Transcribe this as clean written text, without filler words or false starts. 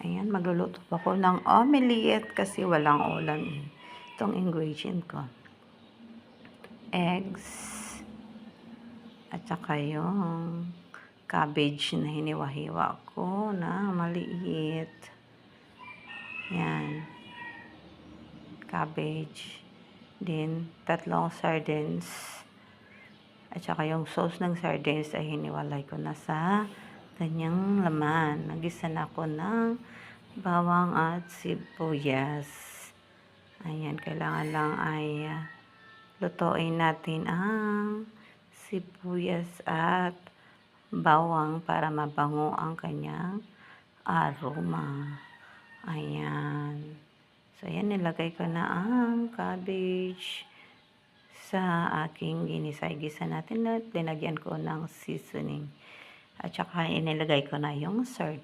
Ayan, magluluto ako ng omelette kasi walang ulam eh. Itong ingredient ko. Eggs. At saka yung cabbage na hiniwa-hiwa ko na maliit. Yan. Cabbage. Then, 3 sardines. At saka yung sauce ng sardines ay hiniwalay ko na sa kanyang laman. Nagisa na ako ng bawang at sibuyas. Ayan, kailangan lang ay lutuin natin ang sibuyas at bawang para mabango ang kanyang aroma. Ayan. So, ayan, nilagay ko na ang cabbage sa aking ginisa-gisa natin at dinagyan ko ng seasoning. At saka inilagay ko na yung sardines.